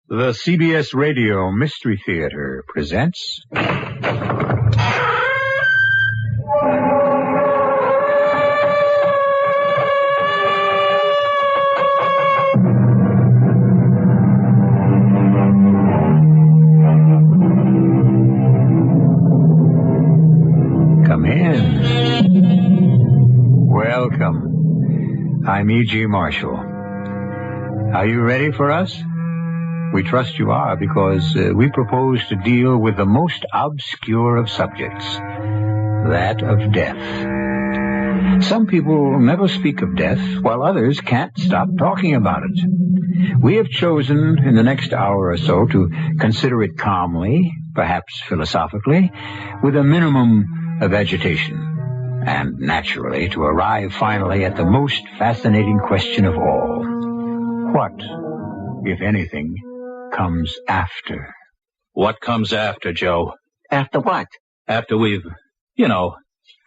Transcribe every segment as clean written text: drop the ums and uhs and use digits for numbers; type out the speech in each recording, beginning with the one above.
The CBS Radio Mystery Theater presents... Come in. Welcome. I'm E.G. Marshall. Are you ready for us? We trust you are, because we propose to deal with the most obscure of subjects, that of death. Some people never speak of death, while others can't stop talking about it. We have chosen, in the next hour or so, to consider it calmly, perhaps philosophically, with a minimum of agitation, and naturally to arrive finally at the most fascinating question of all. What, if anything, comes after? What comes after, Joe? After what? After we've,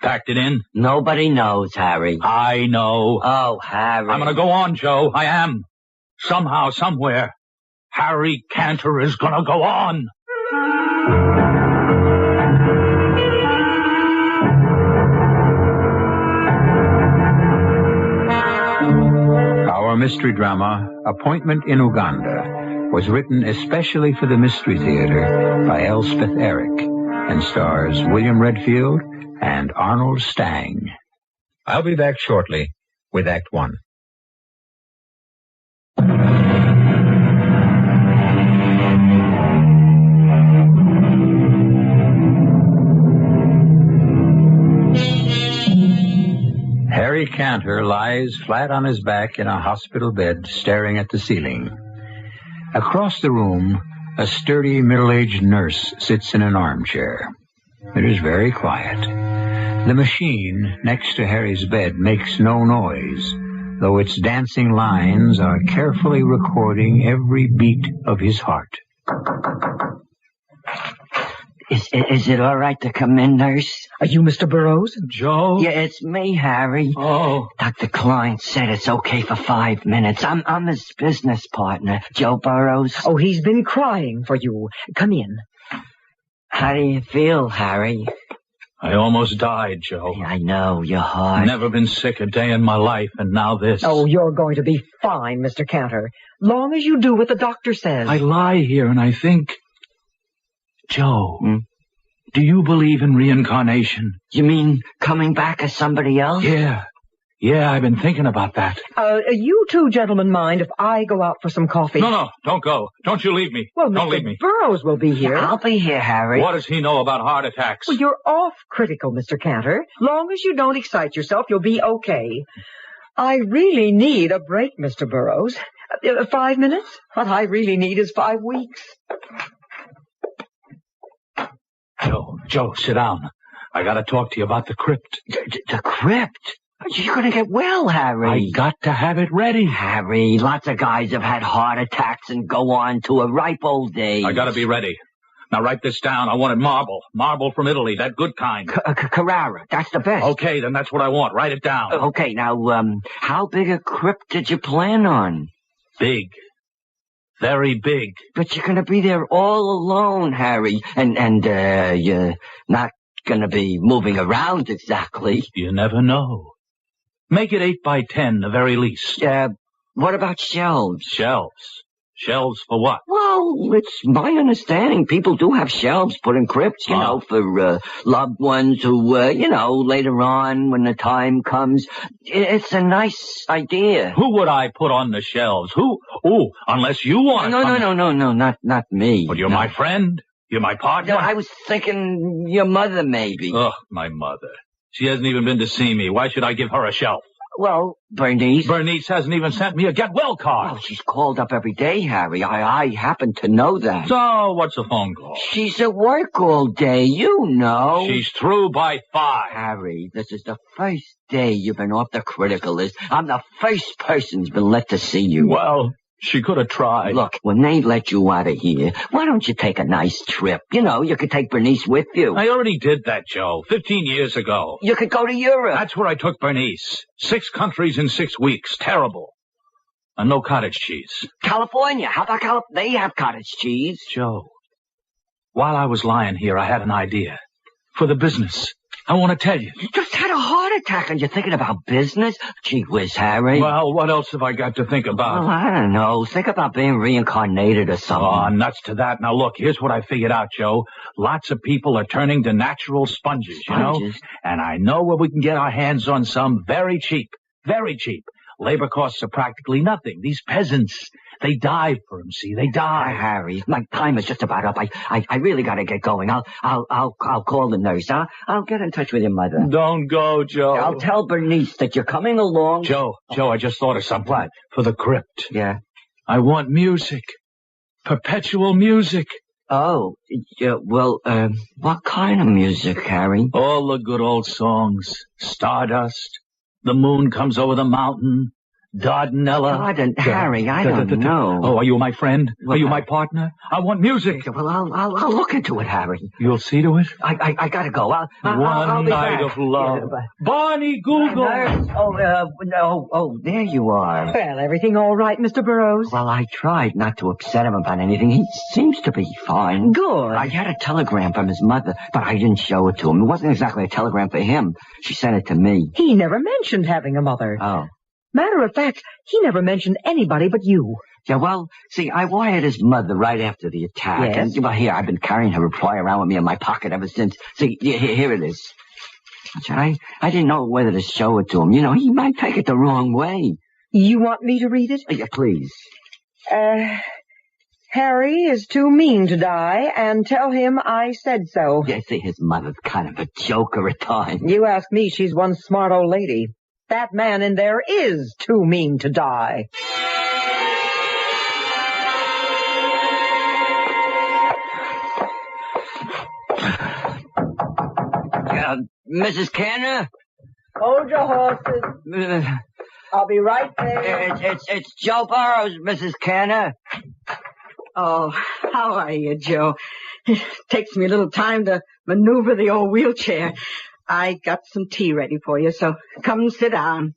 packed it in. Nobody knows, Harry. I know. Oh, Harry. I'm gonna go on, Joe. I am. Somehow, somewhere, Harry Cantor is gonna go on. Our mystery drama, Appointment in Uganda, was written especially for the Mystery Theater by Elspeth Eric and stars William Redfield and Arnold Stang. I'll be back shortly with Act One. Harry Cantor lies flat on his back in a hospital bed, staring at the ceiling. Across the room, a sturdy middle-aged nurse sits in an armchair. It is very quiet. The machine next to Harry's bed makes no noise, though its dancing lines are carefully recording every beat of his heart. Is it all right to come in, nurse? Are you Mr. Burroughs? Joe? Yeah, it's me, Harry. Oh. Dr. Klein said it's okay for 5 minutes. I'm his business partner, Joe Burroughs. Oh, he's been crying for you. Come in. How do you feel, Harry? I almost died, Joe. Yeah, I know, you're hard. Never been sick a day in my life, and now this. Oh, you're going to be fine, Mr. Cantor. Long as you do what the doctor says. I lie here and I think... Joe, do you believe in reincarnation? You mean coming back as somebody else? Yeah, I've been thinking about that. You two gentlemen mind if I go out for some coffee? No, don't go. Don't you leave me. Well, don't Mr. leave me. Burroughs will be here. Yeah, I'll be here, Harry. What does he know about heart attacks? Well, you're off critical, Mr. Cantor. Long as you don't excite yourself, you'll be okay. I really need a break, Mr. Burroughs. 5 minutes? What I really need is 5 weeks. Joe, sit down. I gotta talk to you about the crypt. The crypt? You're gonna get well, Harry. I got to have it ready. Harry, lots of guys have had heart attacks and go on to a ripe old age. I gotta be ready. Now write this down. I wanted marble. Marble from Italy, that good kind. Carrara, that's the best. Okay, then that's what I want. Write it down. Okay, now, how big a crypt did you plan on? Big. Very big. But you're gonna be there all alone, Harry. And you're not gonna be moving around exactly. You never know. Make it 8 by 10, the very least. What about shelves? Shelves? Shelves for what? Well, it's my understanding people do have shelves put in crypts, for loved ones who, later on when the time comes. It's a nice idea. Who would I put on the shelves? Who? Oh, unless you want to. No, not me. But you're my friend. You're my partner. No, I was thinking your mother, maybe. Ugh, my mother. She hasn't even been to see me. Why should I give her a shelf? Well, Bernice. Bernice hasn't even sent me a get well card. Oh, she's called up every day, Harry. I happen to know that. So, what's a phone call? She's at work all day, you know. She's through by 5. Harry, this is the first day you've been off the critical list. I'm the first person who's been let to see you. Well, she could have tried. Look, when they let you out of here, why don't you take a nice trip? You could take Bernice with you. I already did that, Joe, 15 years ago. You could go to Europe. That's where I took Bernice. 6 countries in 6 weeks. Terrible. No cottage cheese. California. How about They have cottage cheese. Joe, while I was lying here, I had an idea. For the business. I want to tell you. You just had a heart attack and you're thinking about business? Gee whiz, Harry. Well, what else have I got to think about? Well, I don't know. Think about being reincarnated or something. Oh, nuts to that. Now, look, here's what I figured out, Joe. Lots of people are turning to natural sponges, you know? And I know where we can get our hands on some very cheap. Very cheap. Labor costs are practically nothing. These peasants, they die for them, see? They die. Harry, my time is just about up. I really got to get going. I'll call the nurse. I'll get in touch with your mother. Don't go, Joe. I'll tell Bernice that you're coming along. Joe, I just thought of something. What? For the crypt. Yeah. I want music. Perpetual music. Oh, yeah, well, what kind of music, Harry? All the good old songs. Stardust. The moon comes over the mountain. Dardanella. Harry, I don't know. Oh, are you my friend? Are you my partner? I want music. Well, I'll look into it, Harry. You'll see to it? I gotta go. One night of love. Yeah, Barney Google. There you are. Well, everything all right, Mr. Burroughs? Well, I tried not to upset him about anything. He seems to be fine. Good. I had a telegram from his mother, but I didn't show it to him. It wasn't exactly a telegram for him. She sent it to me. He never mentioned having a mother. Oh. Matter of fact, he never mentioned anybody but you. Yeah, well, see, I wired his mother right after the attack. Yes? And, well, here, I've been carrying her reply around with me in my pocket ever since. See, here it is. I didn't know whether to show it to him. You know, he might take it the wrong way. You want me to read it? Yeah, please. Harry is too mean to die, and tell him I said so. Yeah, see, his mother's kind of a joker at times. You ask me, she's one smart old lady. That man in there is too mean to die. Mrs. Canner? Hold your horses. I'll be right there. It's Joe Burroughs, Mrs. Canner. Oh, how are you, Joe? It takes me a little time to maneuver the old wheelchair. I got some tea ready for you, so come sit down.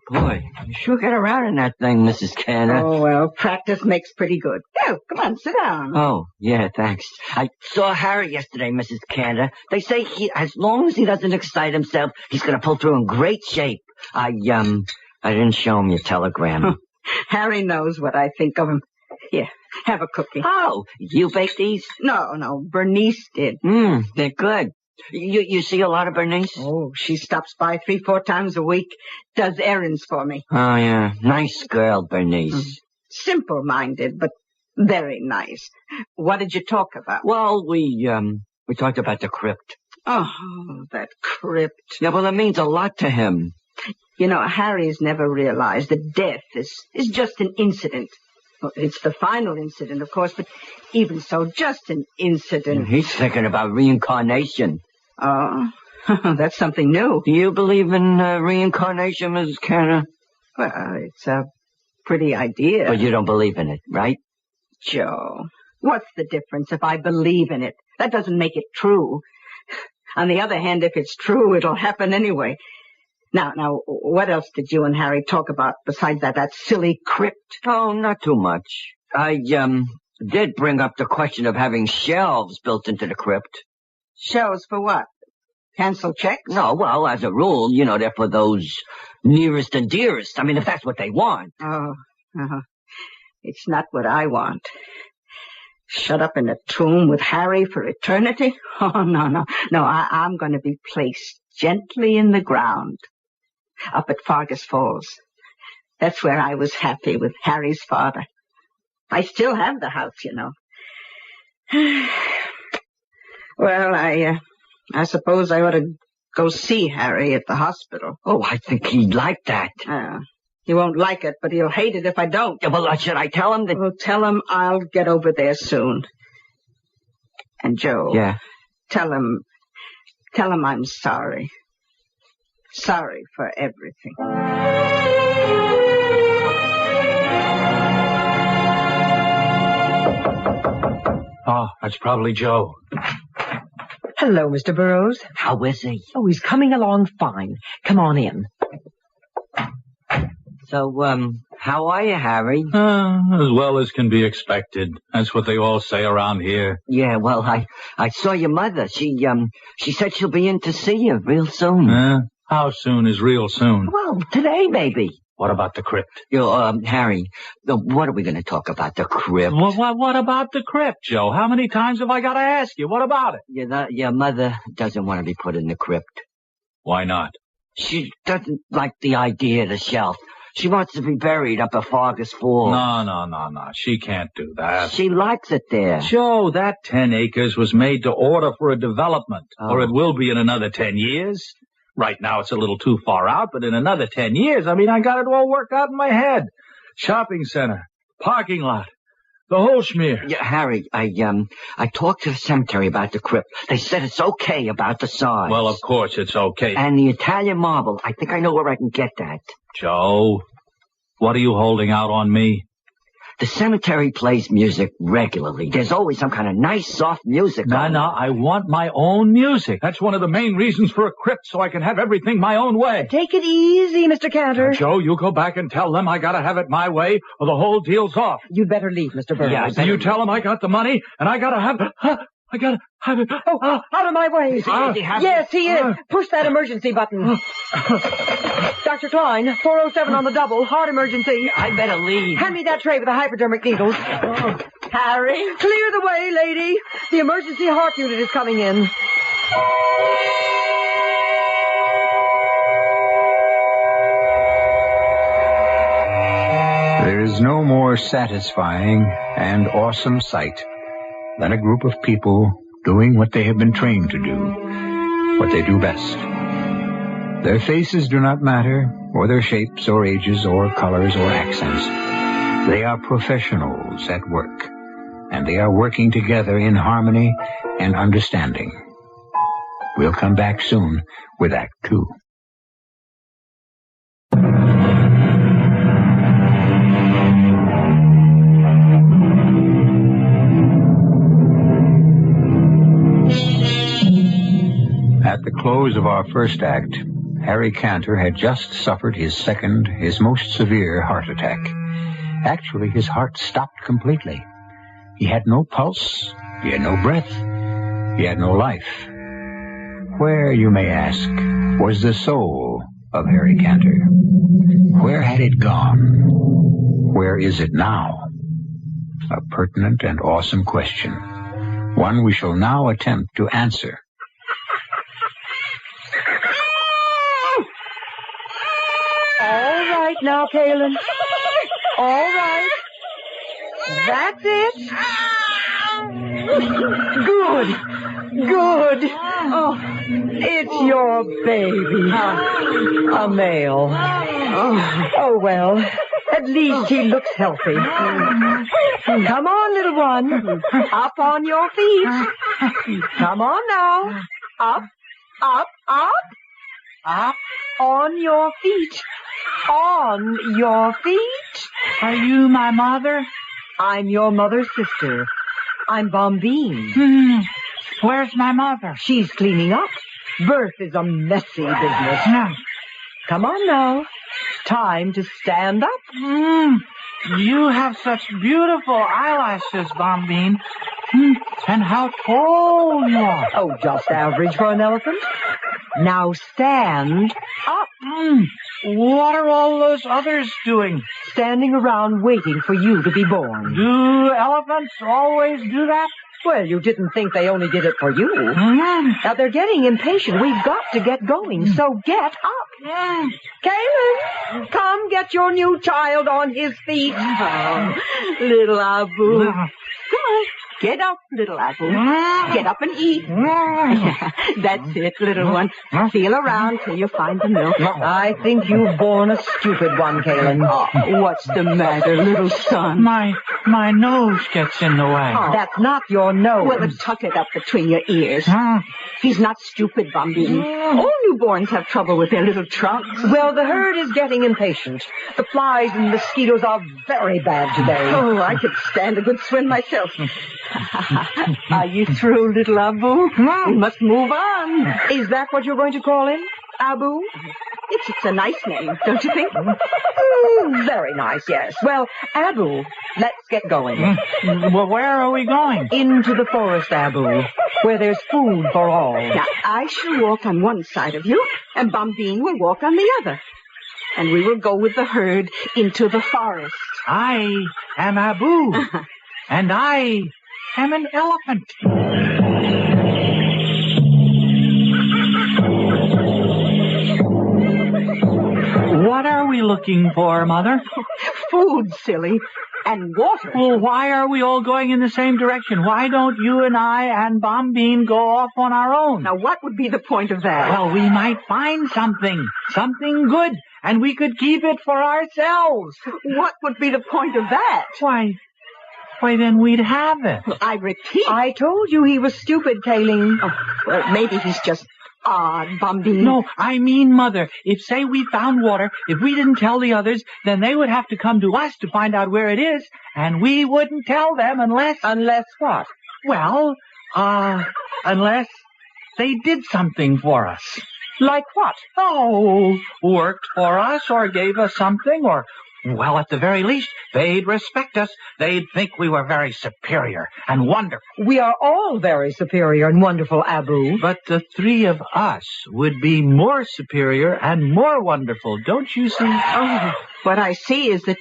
Boy, you sure get around in that thing, Mrs. Canner. Oh, well, practice makes pretty good. Oh, come on, sit down. Oh, yeah, thanks. I saw Harry yesterday, Mrs. Canner. They say as long as he doesn't excite himself, he's going to pull through in great shape. I didn't show him your telegram. Harry knows what I think of him. Here, have a cookie. Oh, you baked these? No, Bernice did. They're good. You see a lot of Bernice? Oh, she stops by 3-4 times a week, does errands for me. Oh, yeah. Nice girl, Bernice. Simple-minded, but very nice. What did you talk about? Well, we talked about the crypt. Oh, that crypt. Yeah, well, it means a lot to him. You know, Harry's never realized that death is just an incident. Well, it's the final incident, of course, but even so, just an incident. He's thinking about reincarnation. Oh, that's something new. Do you believe in reincarnation, Mrs. Canner? Well, it's a pretty idea. But you don't believe in it, right? Joe, what's the difference if I believe in it? That doesn't make it true. On the other hand, if it's true, it'll happen anyway. Now, what else did you and Harry talk about besides that silly crypt? Oh, not too much. I, did bring up the question of having shelves built into the crypt. Shelves for what? Cancel checks? No, well, as a rule, you know, they're for those nearest and dearest. I mean, if that's what they want. Oh, it's not what I want. Shut up in a tomb with Harry for eternity? Oh, no. I'm going to be placed gently in the ground. Up at Fargus Falls. That's where I was happy with Harry's father. I still have the house, you know. Well, I suppose I ought to go see Harry at the hospital. Oh, I think he'd like that. He won't like it, but he'll hate it if I don't. Yeah, well, should I tell him that? Well, tell him I'll get over there soon. And Joe. Yeah. Tell him I'm sorry. Sorry for everything. Oh, that's probably Joe. Hello, Mr. Burroughs. How is he? Oh, he's coming along fine. Come on in. So, How are you, Harry? As well as can be expected. That's what they all say around here. Yeah, well, I saw your mother. She said she'll be in to see you real soon. How soon is real soon? Well, today, maybe. What about the crypt? Harry, what are we going to talk about, the crypt? What about the crypt, Joe? How many times have I got to ask you? What about it? Your mother doesn't want to be put in the crypt. Why not? She doesn't like the idea of the shelf. She wants to be buried up at Fargus Falls. No. She can't do that. She likes it there. Joe, that 10 acres was made to order for a development, or it will be in another 10 years. Right now it's a little too far out, but in another 10 years, I got it all worked out in my head. Shopping center, parking lot, the whole schmear. Yeah, Harry, I talked to the cemetery about the crypt. They said it's okay about the size. Well, of course it's okay. And the Italian marble, I think I know where I can get that. Joe, what are you holding out on me? The cemetery plays music regularly. There's always some kind of nice, soft music. No, I want my own music. That's one of the main reasons for a crypt, so I can have everything my own way. Take it easy, Mr. Cantor. Now, Joe, you go back and tell them I gotta have it my way, or the whole deal's off. You'd better leave, Mr. Burroughs. Yeah, You tell them I got the money, and I gotta have it. I gotta have it. Out of my way. Yes, he is. Push that emergency button. Dr. Klein, 407 on the double. Heart emergency. I better leave. Hand me that tray with the hypodermic needles. Harry? Clear the way, lady. The emergency heart unit is coming in. There is no more satisfying and awesome sight than a group of people doing what they have been trained to do, what they do best. Their faces do not matter, or their shapes, or ages, or colors, or accents. They are professionals at work, and they are working together in harmony and understanding. We'll come back soon with Act 2. At the close of our first act, Harry Cantor had just suffered his second, his most severe heart attack. Actually, his heart stopped completely. He had no pulse, he had no breath, he had no life. Where, you may ask, was the soul of Harry Cantor? Where had it gone? Where is it now? A pertinent and awesome question. One we shall now attempt to answer. All right now, Kaylin. All right. That's it. Good. Oh, it's your baby. A male. Oh, well, at least he looks healthy. Come on, little one. Up on your feet. Come on now. Up. Up on your feet. On your feet. Are you my mother? I'm your mother's sister. I'm Bombine. Where's my mother? She's cleaning up. Birth is a messy business. Come on now. Time to stand up. You have such beautiful eyelashes, Bombine. And how tall you are. Oh, just average for an elephant. Now stand up. What are all those others doing? Standing around waiting for you to be born. Do elephants always do that? Well, you didn't think they only did it for you. Now, they're getting impatient. We've got to get going, so get up. Kaylin, come get your new child on his feet. Little Abu. Come on. Get up, little Abu. Get up and eat. That's it, little one. Feel around till you find the milk. I think you've born a stupid one, Kaylin. Oh, what's the matter, little son? My nose gets in the way. That's not your nose. Well, then tuck it up between your ears. He's not stupid, Bombine. All newborns have trouble with their little trunks. Well, the herd is getting impatient. The flies and mosquitoes are very bad today. Oh, I could stand a good swim myself. Are you through, little Abu? We must move on. Is that what you're going to call him? Abu? It's a nice name, don't you think? Very nice, yes. Well, Abu, let's get going. Well, where are we going? Into the forest, Abu, where there's food for all. Now, I shall walk on one side of you, and Bombine will walk on the other. And we will go with the herd into the forest. I am Abu, and I am an elephant. What are we looking for, Mother? Food, silly, and water. Well, why are we all going in the same direction? Why don't you and I and Bombine go off on our own? Now, what would be the point of that? Well, we might find something good, and we could keep it for ourselves. What would be the point of that? Why, then we'd have it. Well, I repeat. I told you he was stupid, Kayleen. Oh, well, maybe he's just odd, Bombine. No, I mean, Mother, if, say, we found water, if we didn't tell the others, then they would have to come to us to find out where it is, and we wouldn't tell them unless... Unless what? Well, unless they did something for us. Like what? Oh, worked for us or gave us something or... Well, at the very least, they'd respect us. They'd think we were very superior and wonderful. We are all very superior and wonderful, Abu. But the three of us would be more superior and more wonderful, don't you see? Oh, what I see is that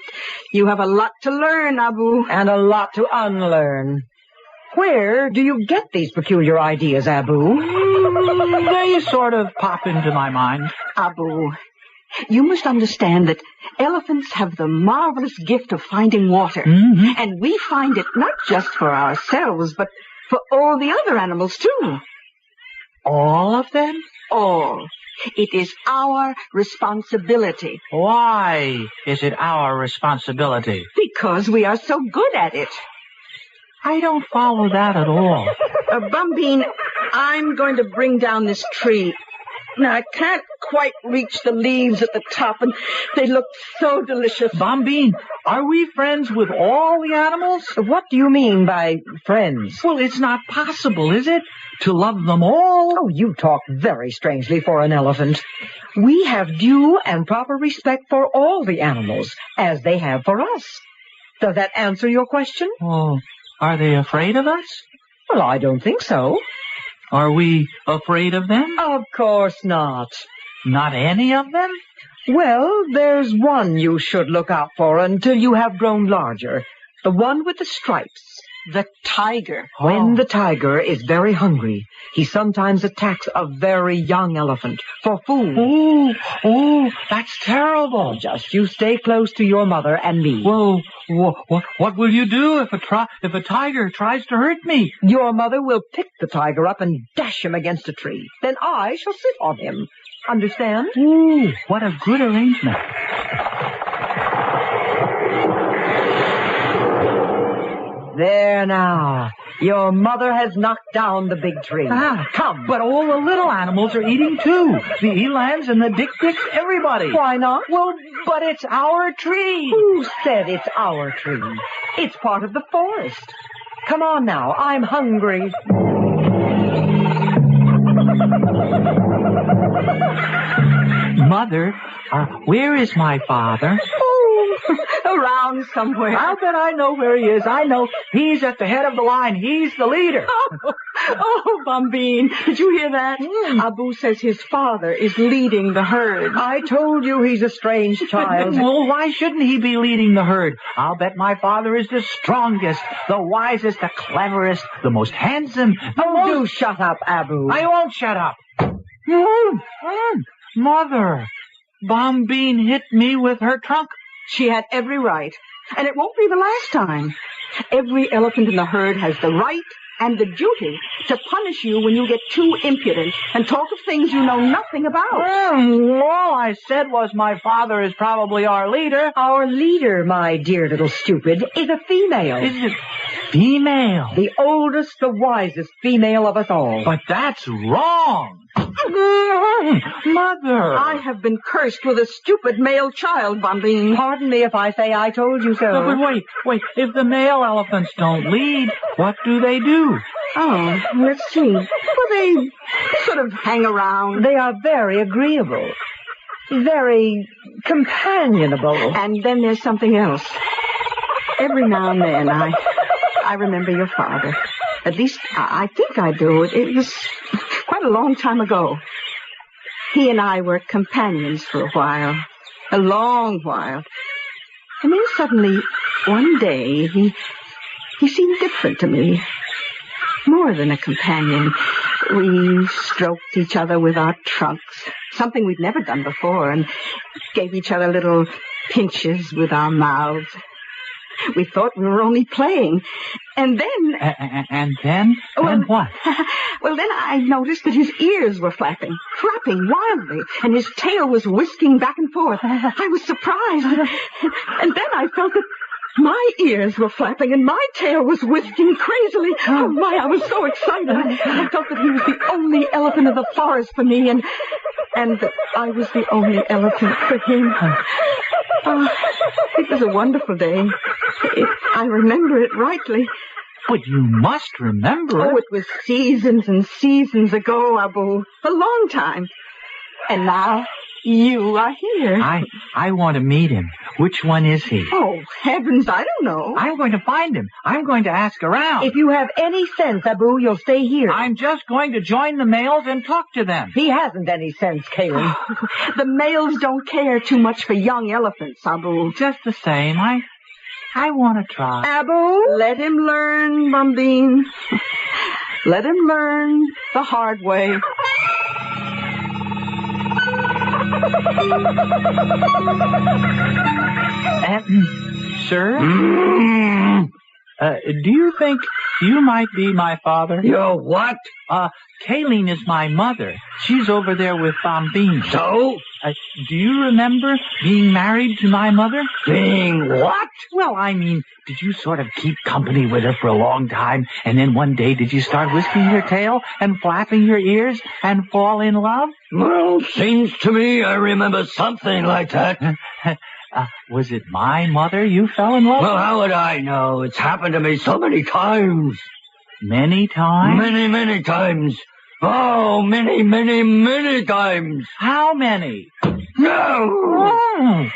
you have a lot to learn, Abu. And a lot to unlearn. Where do you get these peculiar ideas, Abu? They sort of pop into my mind. Abu, you must understand that elephants have the marvelous gift of finding water. Mm-hmm. And we find it not just for ourselves, but for all the other animals, too. All of them? All. It is our responsibility. Why is it our responsibility? Because we are so good at it. I don't follow that at all. Bombine, I'm going to bring down this tree. Now, I can't quite reach the leaves at the top, and they look so delicious. Bombine, are we friends with all the animals? What do you mean by friends? Well, it's not possible, is it? To love them all? Oh, you talk very strangely for an elephant. We have due and proper respect for all the animals, as they have for us. Does that answer your question? Oh, are they afraid of us? Well, I don't think so. Are we afraid of them? Of course not. Not any of them? Well, there's one you should look out for until you have grown larger. The one with the stripes. The tiger. When the tiger is very hungry, he sometimes attacks a very young elephant for food. Oh, that's terrible. Just you stay close to your mother and me. Well, what will you do if a tiger tries to hurt me? Your mother will pick the tiger up and dash him against a tree. Then I shall sit on him. Understand? Ooh, what a good arrangement. There now. Your mother has knocked down the big tree. Come. But all the little animals are eating too. The elands and the dik-diks, everybody. Why not? Well, but it's our tree. Who said it's our tree? It's part of the forest. Come on now. I'm hungry. Mother, where is my father? Around somewhere. I'll bet I know where he is. I know he's at the head of the line. He's the leader. Oh, Bombine, did you hear that? Abu says his father is leading the herd. I told you he's a strange child. Well, why shouldn't he be leading the herd? I'll bet my father is the strongest, the wisest, the cleverest, the most handsome. Do shut up, Abu. I won't shut up. Mother, Bombine hit me with her trunk. She had every right. And it won't be the last time. Every elephant in the herd has the right and the duty to punish you when you get too impudent and talk of things you know nothing about. All I said was my father is probably our leader. Our leader, my dear little stupid, is a female. Is it female? The oldest, the wisest female of us all. But that's wrong. Mother. I have been cursed with a stupid male child, Bombine. Pardon me if I say I told you so. But wait. If the male elephants don't lead, what do they do? Oh, let's see. Well, they sort of hang around. They are very agreeable. very companionable. And then there's something else. Every now and then I remember your father. At least I think I do. It was quite a long time ago. He and I were companions for a while. A long while. And then suddenly, one day, he seemed different to me. More than a companion. We stroked each other with our trunks, something we'd never done before, and gave each other little pinches with our mouths. We thought we were only playing. And then... And then? Then what? Well, then I noticed that his ears were flapping wildly, and his tail was whisking back and forth. I was surprised. And then I felt that my ears were flapping and my tail was whisking crazily. Oh, my, I was so excited. I felt that he was the only elephant of the forest for me, and that I was the only elephant for him. Oh, it was a wonderful day. I remember it rightly. But you must remember it. Oh, it was seasons and seasons ago, Abu. A long time. And now you are here. I want to meet him. Which one is he? Oh, heavens, I don't know. I'm going to find him. I'm going to ask around. If you have any sense, Abu, you'll stay here. I'm just going to join the males and talk to them. He hasn't any sense, Kaylin. The males don't care too much for young elephants, Abu. Just the same, I want to try. Abu, let him learn, Bombine. Let him learn the hard way. Sir? Do you think you might be my father? You're what? Kayleen is my mother. She's over there with Bombine. So? Do you remember being married to my mother? Being what? Well, I mean, did you sort of keep company with her for a long time, and then one day did you start whisking your tail and flapping your ears and fall in love? Well, seems to me I remember something like that. Was it my mother you fell in love with? Well, how would I know? It's happened to me so many times. Many times? Many, many times. Oh, many, many, many times. How many? No! Oh,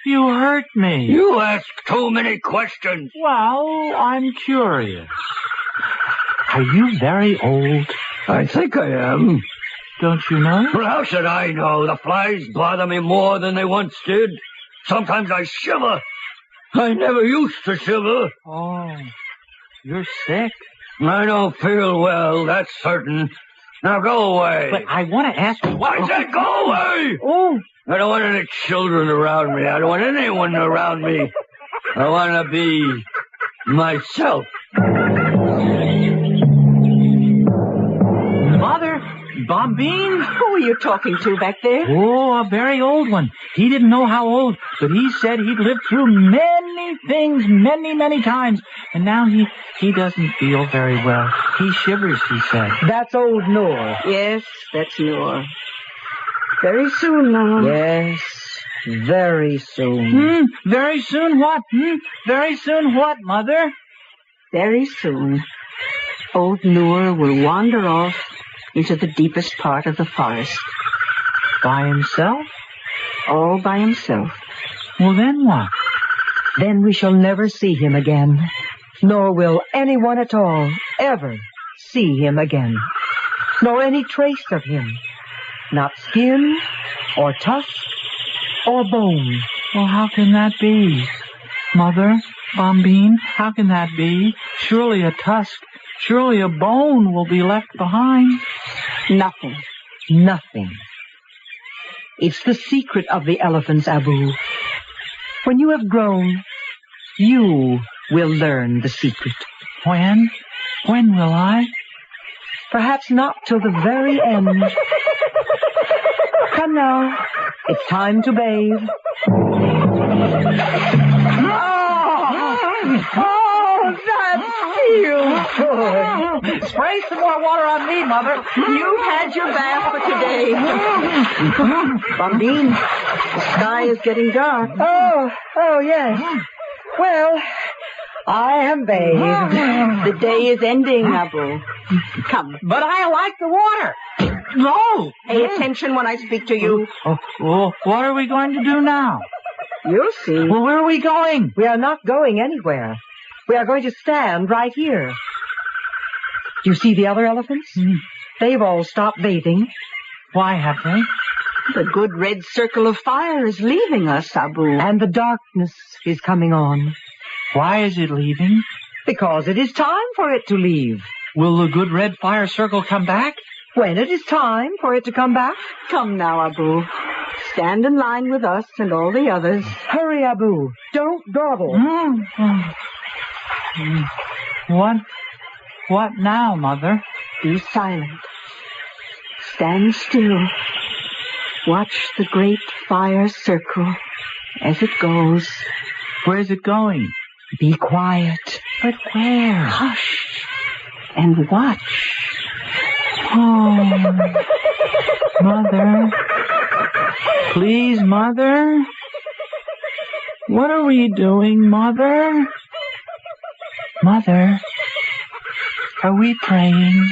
you hurt me. You ask too many questions. Well, I'm curious. Are you very old? I think I am. Don't you know? Well, how should I know? The flies bother me more than they once did. Sometimes I shiver. I never used to shiver. Oh, you're sick. I don't feel well, that's certain. Now go away. But I want to ask you what... I said go away! Oh. I don't want any children around me. I don't want anyone around me. I want to be myself. Mother, Bombine? Who are you talking to back there? Oh, a very old one. He didn't know how old, but he said he'd lived through many things, many, many times. And now he doesn't feel very well. He shivers, he said. That's old Noor. Yes, that's Noor. Very soon now. Yes, very soon. Very soon what? Very soon what, Mother? Very soon, old Noor will wander off into the deepest part of the forest. By himself? All by himself. Well, then what? Then we shall never see him again. Nor will anyone at all ever see him again. Nor any trace of him. Not skin, or tusk, or bone. Well, how can that be? Mother, Bombine, how can that be? Surely a tusk, surely a bone will be left behind. Nothing. Nothing. It's the secret of the elephants, Abu. When you have grown, you will learn the secret. When? When will I? Perhaps not till the very end. Come now. It's time to bathe. Oh, that feels good. Spray some more water on me, Mother. You've had your bath for today. Bombine, the sky is getting dark. Oh, yes. Well, I am bathed. The day is ending, Abu. Come. But I like the water. No! Pay attention when I speak to you. Well, what are we going to do now? You'll see. Well, where are we going? We are not going anywhere. We are going to stand right here. Do you see the other elephants? They've all stopped bathing. Why have they? The good red circle of fire is leaving us, Abu. And the darkness is coming on. Why is it leaving? Because it is time for it to leave. Will the good red fire circle come back? When it is time for it to come back. Come now, Abu. Stand in line with us and all the others. Hurry, Abu. Don't dawdle. What now, Mother? Be silent. Stand still. Watch the great fire circle as it goes. Where's it going? Be quiet. But where? Hush. And watch. Oh, Mother. Please, Mother. What are we doing, Mother? Mother, are we praying?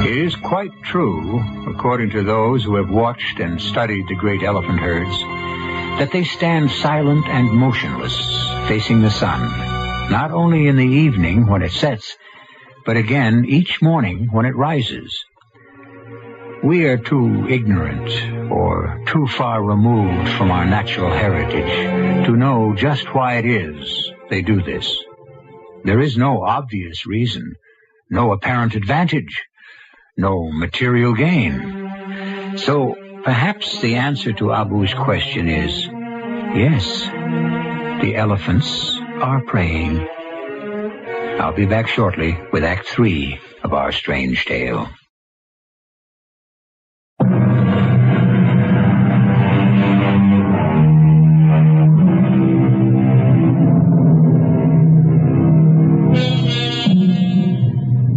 It is quite true, according to those who have watched and studied the great elephant herds, that they stand silent and motionless, facing the sun, not only in the evening when it sets, but again each morning when it rises. We are too ignorant or too far removed from our natural heritage to know just why it is they do this. There is no obvious reason, no apparent advantage, no material gain. So perhaps the answer to Abu's question is, yes, the elephants are praying. I'll be back shortly with Act 3 of our strange tale.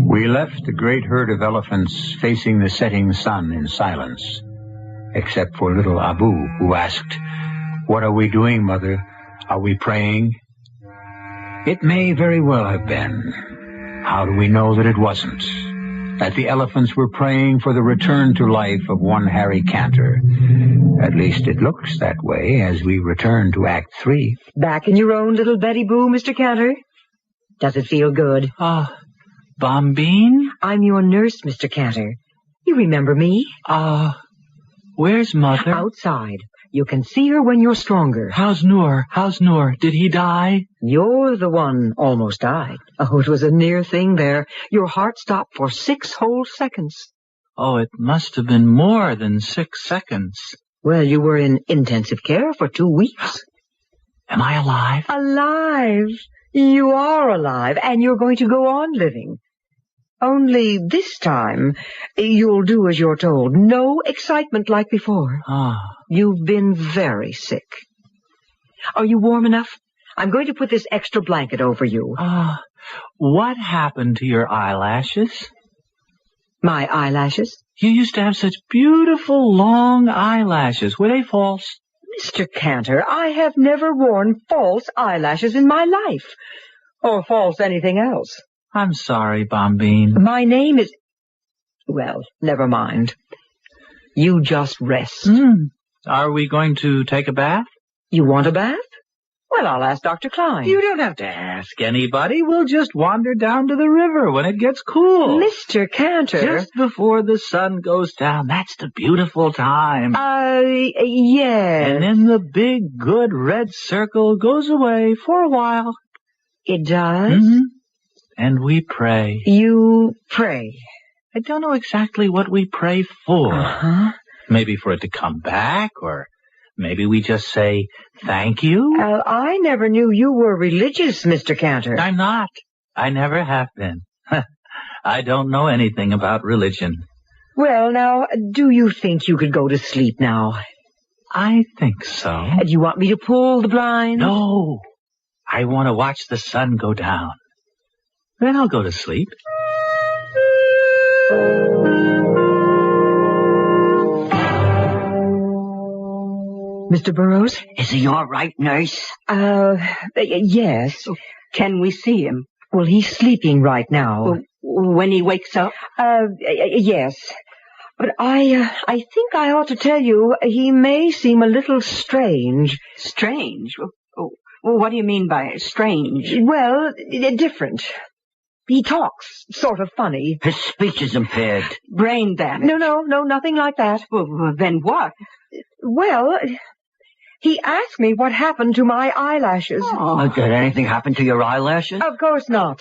We left the great herd of elephants facing the setting sun in silence, except for little Abu, who asked, "What are we doing, Mother? Are we praying?" It may very well have been. How do we know that it wasn't? That the elephants were praying for the return to life of one Harry Cantor. At least it looks that way as we return to Act 3. Back in your own little Betty Boo, Mr. Cantor? Does it feel good? Bombine? I'm your nurse, Mr. Cantor. You remember me? Where's Mother? Outside. You can see her when you're stronger. How's Noor? Did he die? You're the one almost died. Oh, it was a near thing there. Your heart stopped for 6 whole seconds. Oh, it must have been more than 6 seconds. Well, you were in intensive care for 2 weeks. Am I alive? Alive? You are alive, and you're going to go on living. Only this time, you'll do as you're told. No excitement like before. You've been very sick. Are you warm enough? I'm going to put this extra blanket over you. What happened to your eyelashes? My eyelashes? You used to have such beautiful long eyelashes. Were they false? Mr. Cantor, I have never worn false eyelashes in my life. Or false anything else. I'm sorry, Bombine. My name is... Well, never mind. You just rest. Are we going to take a bath? You want a bath? Well, I'll ask Dr. Klein. You don't have to ask anybody. We'll just wander down to the river when it gets cool. Mr. Cantor. Just before the sun goes down. That's the beautiful time. Yeah. And then the big, good red circle goes away for a while. It does? Mm-hmm. And we pray. You pray? I don't know exactly what we pray for. Maybe for it to come back, or maybe we just say thank you. I never knew you were religious, Mr. Cantor. I'm not. I never have been. I don't know anything about religion. Well, now, do you think you could go to sleep now? I think so. Do you want me to pull the blinds? No. I want to watch the sun go down. Then I'll go to sleep. Mr. Burroughs? Is he all right, nurse? Yes. Can we see him? Well, he's sleeping right now. When he wakes up? Yes. But I think I ought to tell you, he may seem a little strange. Strange? What do you mean by strange? Well, different. He talks sort of funny. His speech is impaired. Brain damage? No, nothing like that. Well, then what? Well, he asked me what happened to my eyelashes. Oh, did anything happen to your eyelashes? Of course not.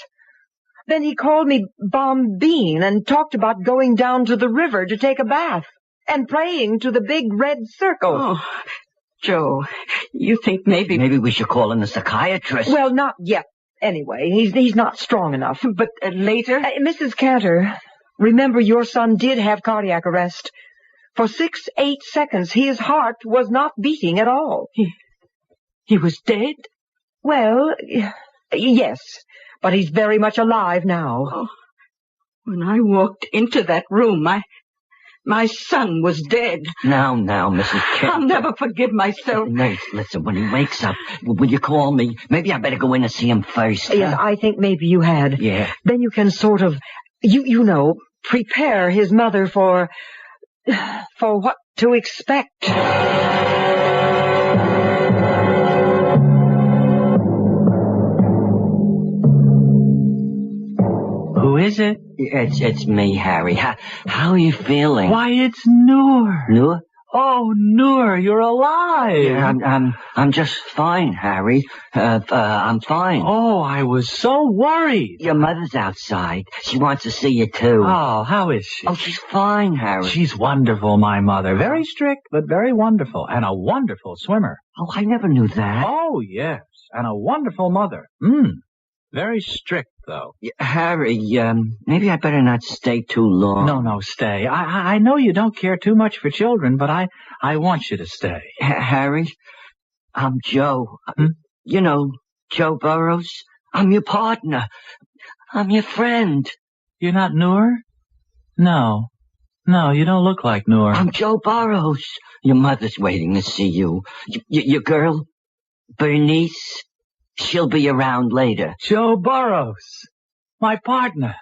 Then he called me Bombine and talked about going down to the river to take a bath and praying to the big red circle. Oh, Joe, you think maybe... Maybe we should call in a psychiatrist. Well, not yet. Anyway, he's not strong enough. But later? Mrs. Cantor, remember your son did have cardiac arrest. For 6-8 seconds, his heart was not beating at all. He was dead? Well, yes, but he's very much alive now. Oh, when I walked into that room, my son was dead. Now, Mrs. Kent. I'll never forgive myself. Nurse, listen, when he wakes up, will you call me? Maybe I better go in and see him first. Yes, I think maybe you had. Yeah. Then you can sort of, you know, prepare his mother for what to expect. Who is it? It's me, Harry. How are you feeling? Why, it's Noor. Noor? Oh, Noor, you're alive. Yeah, I'm just fine, Harry. I'm fine. Oh, I was so worried. Your mother's outside. She wants to see you, too. Oh, how is she? Oh, she's fine, Harry. She's wonderful, my mother. Very strict, but very wonderful. And a wonderful swimmer. Oh, I never knew that. Oh, yes. And a wonderful mother. Very strict, though. Harry, maybe I better not stay too long. No, stay. I know you don't care too much for children, but I want you to stay. Harry, I'm Joe. You know, Joe Burroughs. I'm your partner. I'm your friend. You're not Noor? No, you don't look like Noor. I'm Joe Burroughs. Your mother's waiting to see you. Your girl, Bernice, she'll be around later. Joe Burroughs. My partner.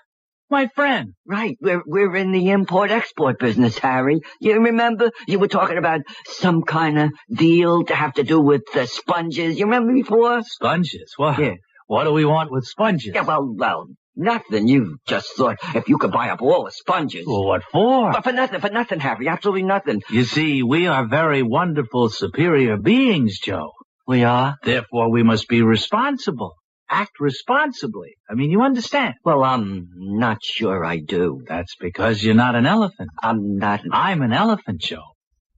My friend. Right. We're in the import-export business, Harry. You remember? You were talking about some kind of deal to have to do with sponges. You remember before? Sponges? What? Yeah. What do we want with sponges? Yeah, well, nothing. You just thought if you could buy up all the sponges. Well, what for? But for nothing, Harry. Absolutely nothing. You see, we are very wonderful, superior beings, Joe. We are? Therefore, we must be responsible. Act responsibly. I mean, you understand? Well, I'm not sure I do. That's because you're not an elephant. I'm not. I'm an elephant, Joe.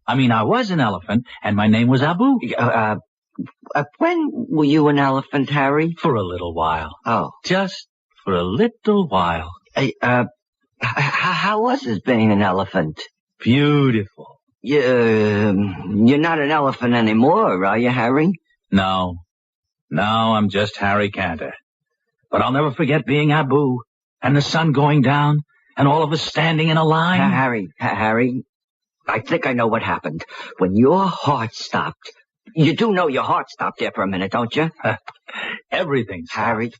I mean, I was an elephant, and my name was Abu. When were you an elephant, Harry? For a little while. Oh. Just for a little while. How was it being an elephant? Beautiful. You're not an elephant anymore, are you, Harry? No, I'm just Harry Cantor. But I'll never forget being Abu, and the sun going down, and all of us standing in a line. Harry, I think I know what happened. When your heart stopped, you do know your heart stopped there for a minute, don't you? Everything stopped. Harry,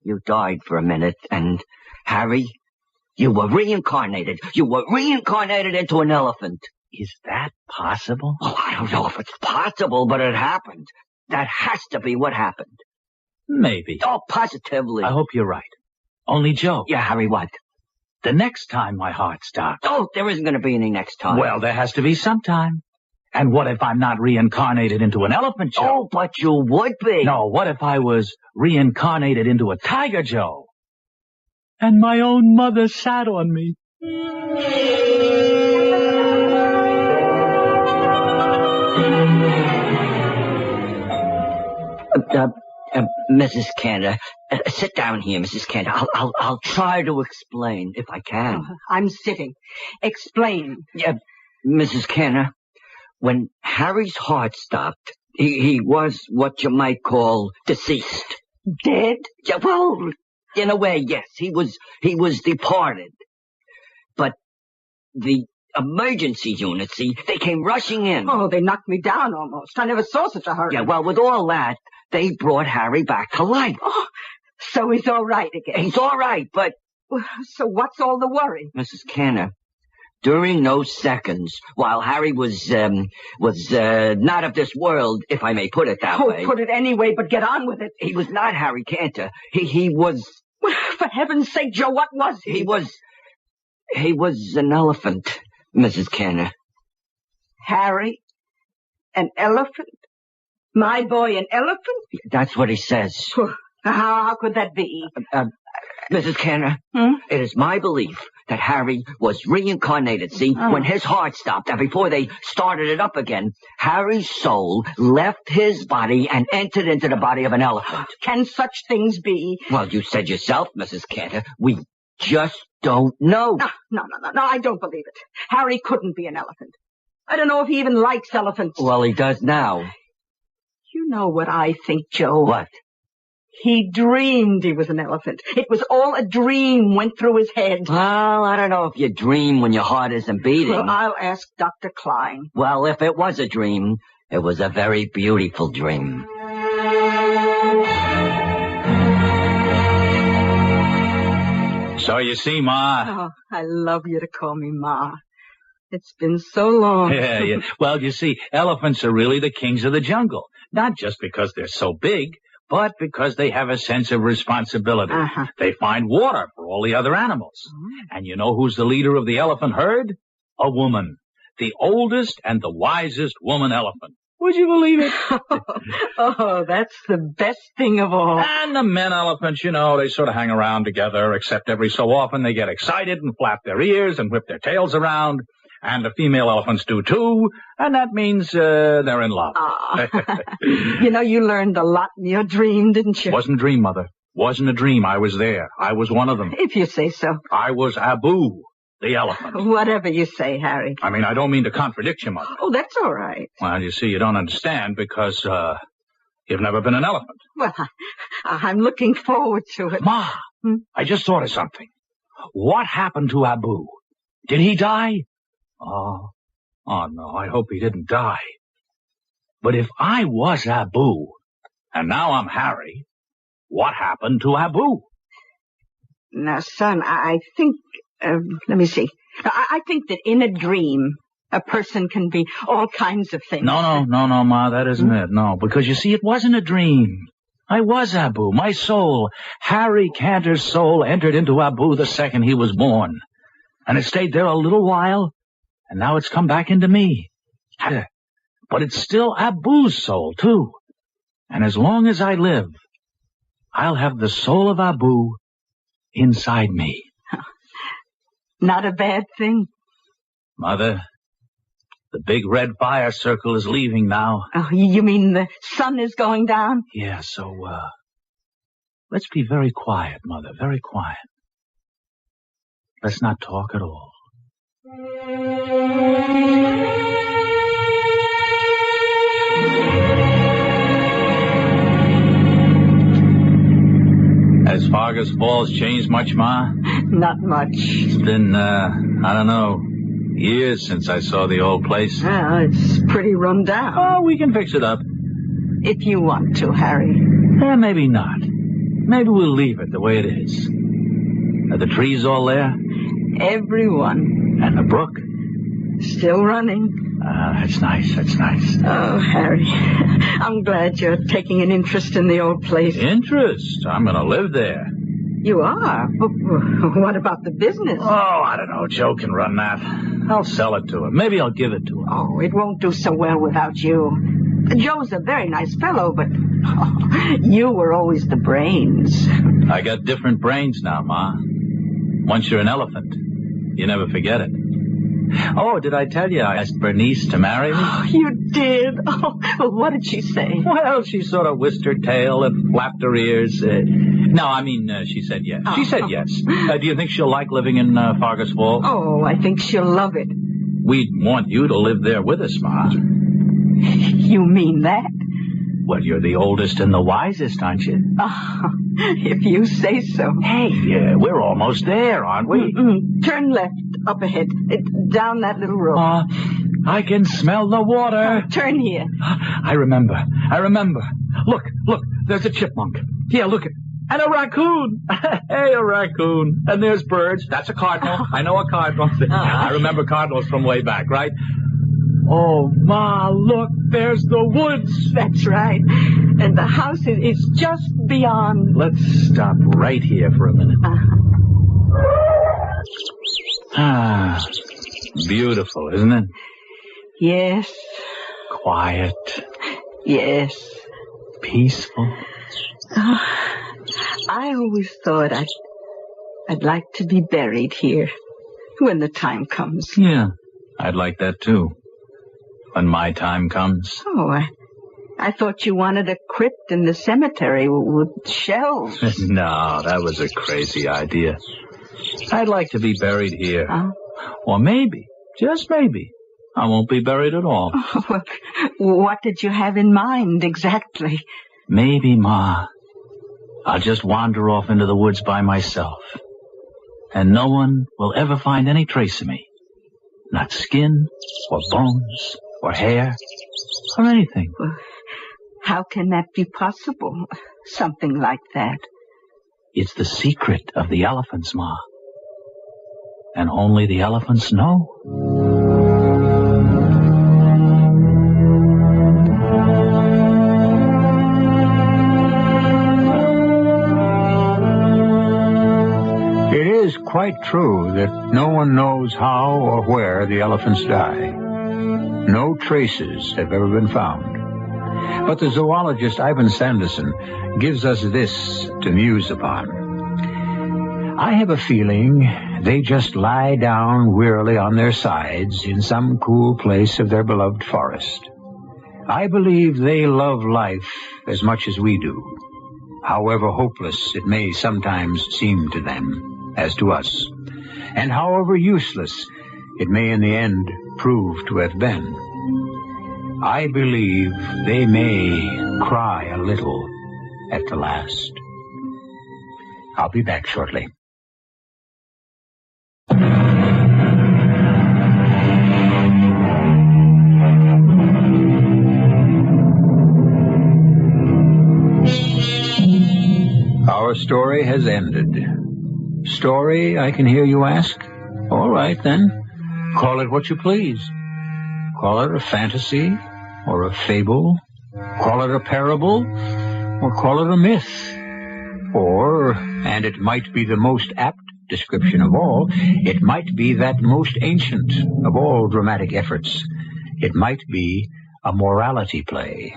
you died for a minute, and Harry, you were reincarnated. You were reincarnated into an elephant. Is that possible? Oh, I don't know if it's possible, but it happened. That has to be what happened. Maybe. Oh, positively. I hope you're right. Only, Joe. Yeah, Harry, what? The next time my heart stopped. Oh, there isn't going to be any next time. Well, there has to be sometime. And what if I'm not reincarnated into an elephant, Joe? Oh, but you would be. No, what if I was reincarnated into a tiger, Joe? And my own mother sat on me. Mrs. Cantor, sit down here, Mrs. Cantor. I'll try to explain if I can. I'm sitting. Explain. Mrs. Cantor, when Harry's heart stopped, he was what you might call deceased. Dead? Yeah, well, in a way, yes. He was departed. But the emergency unit, see? They came rushing in. Oh, they knocked me down almost. I never saw such a hurry. Yeah, well, with all that, they brought Harry back to life. Oh, so he's all right again. He's all right, but... So what's all the worry? Mrs. Canner, during those seconds, while Harry was not of this world, if I may put it that way. Oh, put it any way, but get on with it. He was not Harry Cantor. He was... For heaven's sake, Joe, what was he? He was an elephant, Mrs. Canner. Harry? An elephant? My boy, an elephant? That's what he says. How could that be? Mrs. Canner, It is my belief that Harry was reincarnated, see, when his heart stopped, and before they started it up again, Harry's soul left his body and entered into the body of an elephant. Can such things be? Well, you said yourself, Mrs. Cantor, we just don't know. No, I don't believe it. Harry couldn't be an elephant. I don't know if he even likes elephants. Well, he does now. You know what I think, Joe? What? He dreamed he was an elephant. It was all a dream went through his head. Well, I don't know if you dream when your heart isn't beating. Well, I'll ask Dr. Klein. Well, if it was a dream, it was a very beautiful dream. So you see, Ma... Oh, I love you to call me Ma. It's been so long. Yeah. Well, you see, elephants are really the kings of the jungle. Not just because they're so big, but because they have a sense of responsibility. They find water for all the other animals. And you know who's the leader of the elephant herd? A woman. The oldest and the wisest woman elephant. Would you believe it? Oh, that's the best thing of all. And the men elephants, you know, they sort of hang around together, except every so often they get excited and flap their ears and whip their tails around. And the female elephants do too, and that means they're in love. You know, you learned a lot in your dream, didn't you? Wasn't a dream, Mother. Wasn't a dream. I was there. I was one of them. If you say so. I was Abu, the elephant. Whatever you say, Harry. I mean, I don't mean to contradict you, Mother. Oh, that's all right. Well, you see, you don't understand because you've never been an elephant. Well, I'm looking forward to it. Ma, I just thought of something. What happened to Abu? Did he die? Oh, no, I hope he didn't die. But if I was Abu, and now I'm Harry, what happened to Abu? Now, son, I think, let me see. I think that in a dream, a person can be all kinds of things. No, Ma, that isn't it. No, because you see, it wasn't a dream. I was Abu. My soul, Harry Cantor's soul, entered into Abu the second he was born. And it stayed there a little while. And now it's come back into me. But it's still Abu's soul, too. And as long as I live, I'll have the soul of Abu inside me. Not a bad thing. Mother, the big red fire circle is leaving now. Oh, you mean the sun is going down? Yeah, so, let's be very quiet, Mother, very quiet. Let's not talk at all. Has Fargus Falls changed much, Ma? Not much. It's been, I don't know, years since I saw the old place. Well, it's pretty run down. Oh, we can fix it up. If you want to, Harry. Maybe not. Maybe we'll leave it the way it is. Are the trees all there? Everyone. And the brook? Still running. That's nice, that's nice. Oh, Harry, I'm glad you're taking an interest in the old place. Interest? I'm going to live there. You are? But what about the business? Oh, I don't know. Joe can run that. I'll sell it to him. Maybe I'll give it to him. Oh, it won't do so well without you. Joe's a very nice fellow, but you were always the brains. I got different brains now, Ma. Once you're an elephant, you never forget it. Oh, did I tell you I asked Bernice to marry me? Oh, you did? Oh, well, what did she say? Well, she sort of whisked her tail and flapped her ears. No, I mean, she said yes. She said yes. Do you think she'll like living in Fargus Falls? Oh, I think she'll love it. We'd want you to live there with us, Ma. You mean that? Well, you're the oldest and the wisest, aren't you? Oh, if you say so. Hey, we're almost there, aren't we? Turn left, up ahead, down that little road. I can smell the water. Turn here. I remember. Look, there's a chipmunk. Yeah, look. And a raccoon. Hey, a raccoon. And there's birds. That's a cardinal. I know a cardinal. I remember cardinals from way back, right? Oh, Ma, look, there's the woods. That's right. And the house is just beyond. Let's stop right here for a minute. Beautiful, isn't it? Yes. Quiet. Yes. Peaceful. I always thought I'd like to be buried here when the time comes. Yeah, I'd like that too. When my time comes. Oh, I thought you wanted a crypt in the cemetery with shells. No, that was a crazy idea. I'd like to be buried here. Or maybe, just maybe, I won't be buried at all. Oh, well, what did you have in mind exactly? Maybe, Ma, I'll just wander off into the woods by myself. And no one will ever find any trace of me. Not skin, or bones, or hair, or anything. Well, how can that be possible? Something like that. It's the secret of the elephants, Ma. And only the elephants know. It is quite true that no one knows how or where the elephants die. No traces have ever been found. But the zoologist Ivan Sanderson gives us this to muse upon. I have a feeling they just lie down wearily on their sides in some cool place of their beloved forest. I believe they love life as much as we do, however hopeless it may sometimes seem to them, as to us, and however useless it may in the end prove to have been. I believe they may cry a little at the last. I'll be back shortly. Our story has ended. Story, I can hear you ask? All right, then. Call it what you please. Call it a fantasy or a fable. Call it a parable or call it a myth. Or, and it might be the most apt description of all, it might be that most ancient of all dramatic efforts. It might be a morality play.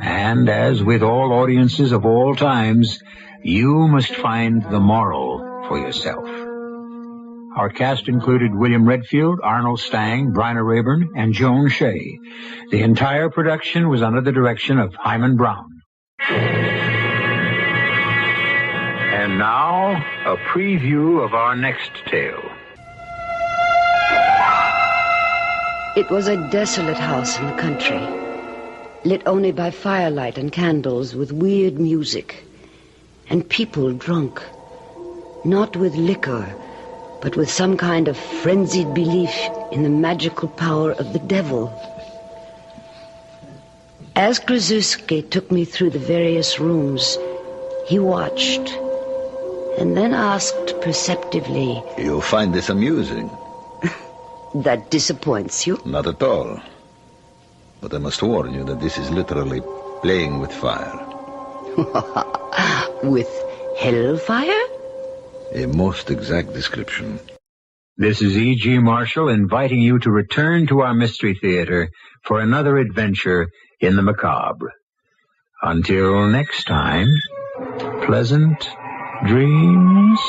And as with all audiences of all times, you must find the moral for yourself. Our cast included William Redfield, Arnold Stang, Bryna Raeburn, and Joan Shay. The entire production was under the direction of Himan Brown. And now, a preview of our next tale. It was a desolate house in the country, lit only by firelight and candles with weird music, and people drunk, not with liquor, but with some kind of frenzied belief in the magical power of the devil. As Krasuski took me through the various rooms, he watched, and then asked perceptively, "You find this amusing?" "That disappoints you?" "Not at all. But I must warn you that this is literally playing with fire." "With hellfire?" "A most exact description." This is E.G. Marshall inviting you to return to our Mystery Theater for another adventure in the macabre. Until next time, pleasant dreams.